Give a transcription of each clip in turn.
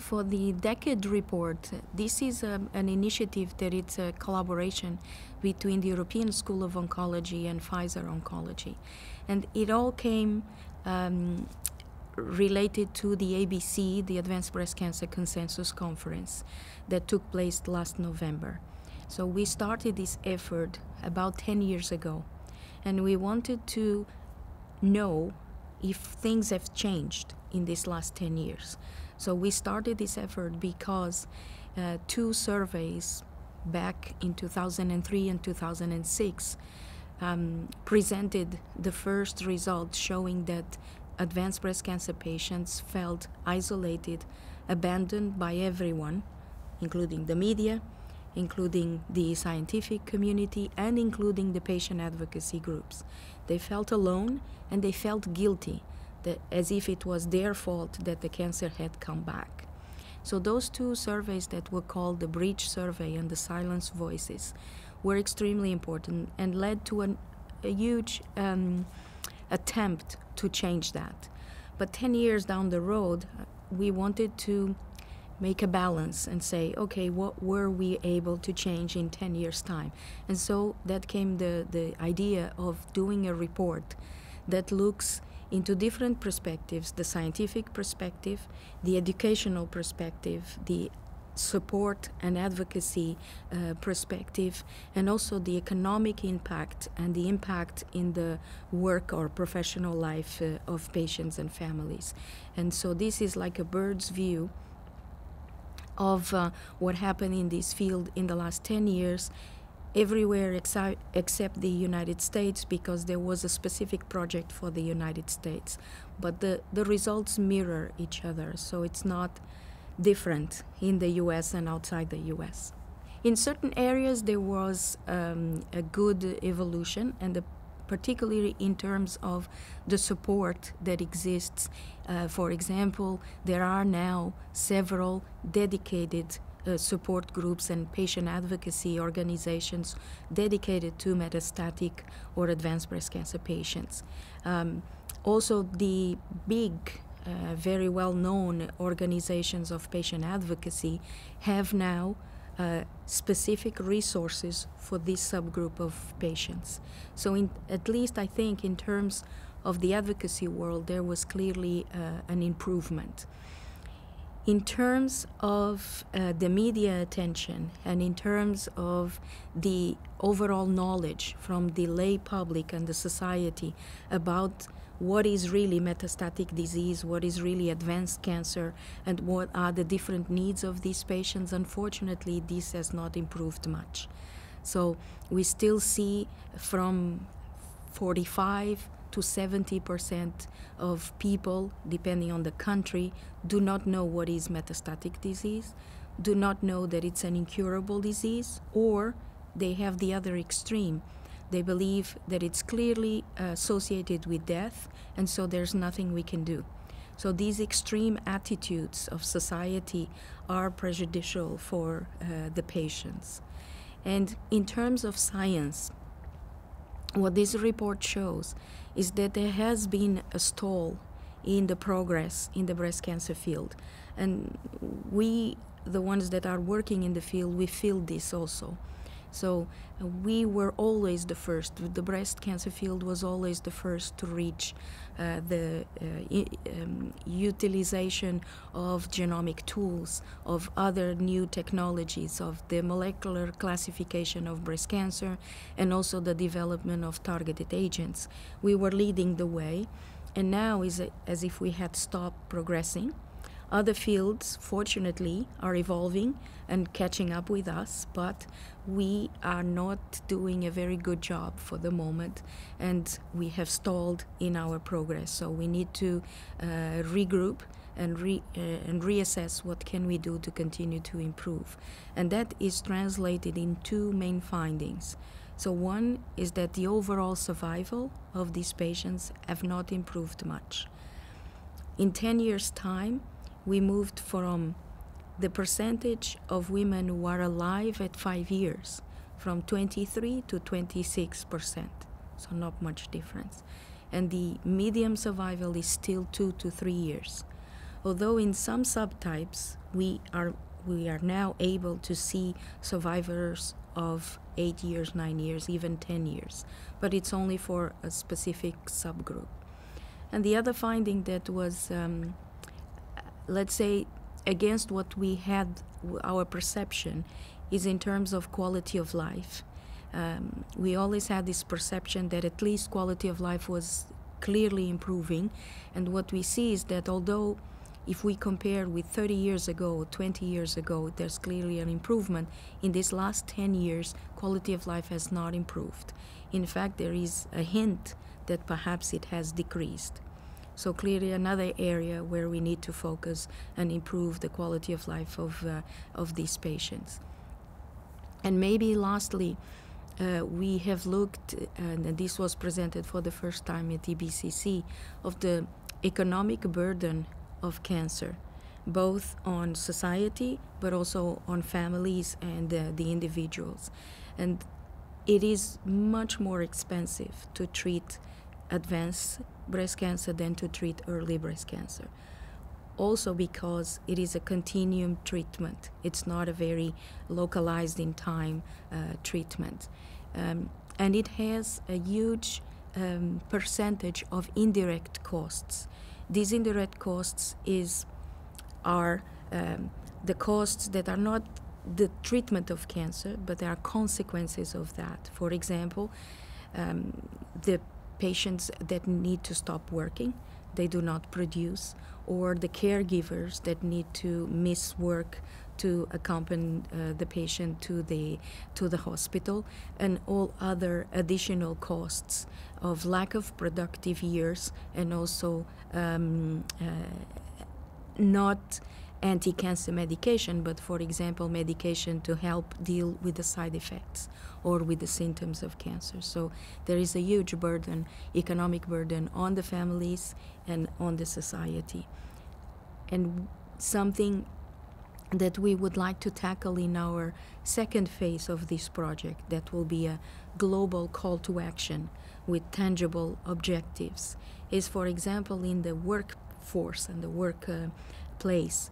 for the decade report, this is an initiative that it's a collaboration between the European School of Oncology and Pfizer Oncology. And it all came related to the ABC, the Advanced Breast Cancer Consensus Conference, that took place last November. So we started this effort about 10 years ago, and we wanted to know if things have changed in these last 10 years. So we started this effort because two surveys back in 2003 and 2006 presented the first results showing that advanced breast cancer patients felt isolated, abandoned by everyone, including the media, including the scientific community, and including the patient advocacy groups. They felt alone and they felt guilty, as if it was their fault that the cancer had come back. So those two surveys that were called the Breach Survey and the Silence Voices were extremely important and led to a huge attempt to change that. But 10 years down the road, we wanted to make a balance and say, okay, what were we able to change in 10 years' time? And so that came the idea of doing a report that looks into different perspectives: the scientific perspective, the educational perspective, the support and advocacy perspective, and also the economic impact and the impact in the work or professional life of patients and families. And so this is like a bird's view of what happened in this field in the last 10 years, everywhere except the United States, because there was a specific project for the United States. But the results mirror each other, so it's not different in the US and outside the US. In certain areas there was a good evolution, and particularly in terms of the support that exists. For example, there are now several dedicated support groups and patient advocacy organizations dedicated to metastatic or advanced breast cancer patients. Also, the big very well-known organizations of patient advocacy have now specific resources for this subgroup of patients. So at least I think in terms of the advocacy world, there was clearly an improvement. In terms of the media attention and in terms of the overall knowledge from the lay public and the society about what is really metastatic disease, what is really advanced cancer, and what are the different needs of these patients, unfortunately, this has not improved much. So we still see from 45 to 70% of people, depending on the country, do not know what is metastatic disease, do not know that it's an incurable disease, or they have the other extreme. They believe that it's clearly associated with death, and so there's nothing we can do. So these extreme attitudes of society are prejudicial for the patients. And in terms of science, what this report shows is that there has been a stall in the progress in the breast cancer field. And we, the ones that are working in the field, we feel this also. So we were always the first. The breast cancer field was always the first to reach the utilization of genomic tools, of other new technologies, of the molecular classification of breast cancer, and also the development of targeted agents. We were leading the way, and now is as if we had stopped progressing. Other fields, fortunately, are evolving and catching up with us, but we are not doing a very good job for the moment, and we have stalled in our progress. So we need to regroup and reassess what can we do to continue to improve. And that is translated in two main findings. So one is that the overall survival of these patients have not improved much. In 10 years' time, we moved from the percentage of women who are alive at 5 years from 23 to 26%, so not much difference. And the median survival is still 2 to 3 years. although in some subtypes we are now able to see survivors of 8 years, 9 years, even 10 years, but it's only for a specific subgroup. And the other finding that was, let's say, against what we had, our perception, is in terms of quality of life. We always had this perception that at least quality of life was clearly improving, and what we see is that although if we compare with 30 years ago, 20 years ago, there's clearly an improvement. In these last 10 years, quality of life has not improved. In fact, there is a hint that perhaps it has decreased. So clearly another area where we need to focus and improve the quality of life of these patients. And maybe lastly, we have looked, and this was presented for the first time at EBCC, of the economic burden of cancer, both on society but also on families and the individuals. And it is much more expensive to treat advanced breast cancer than to treat early breast cancer. Also because it is a continuum treatment. It's not a very localized in time treatment. And it has a huge percentage of indirect costs. These indirect costs are the costs that are not the treatment of cancer, but there are consequences of that. For example, the patients that need to stop working, they do not produce, or the caregivers that need to miss work to accompany the patient to the hospital, and all other additional costs of lack of productive years, and also not anti-cancer medication, but for example medication to help deal with the side effects or with the symptoms of cancer. So there is a huge burden, economic burden, on the families and on the society. And something that we would like to tackle in our second phase of this project, that will be a global call to action with tangible objectives, is, for example, in the workforce and the workplace.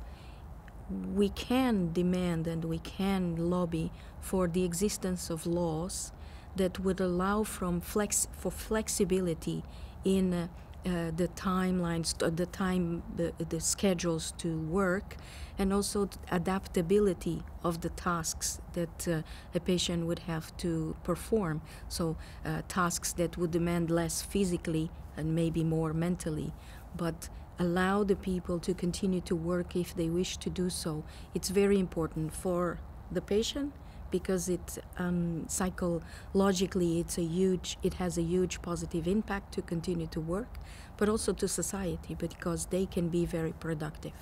We can demand and we can lobby for the existence of laws that would allow for flexibility in the timelines, the schedules to work, and also adaptability of the tasks that a patient would have to perform. So tasks that would demand less physically and maybe more mentally, but allow the people to continue to work if they wish to do so. It's very important for the patient, because it psychologically it has a huge positive impact to continue to work, but also to society, because they can be very productive.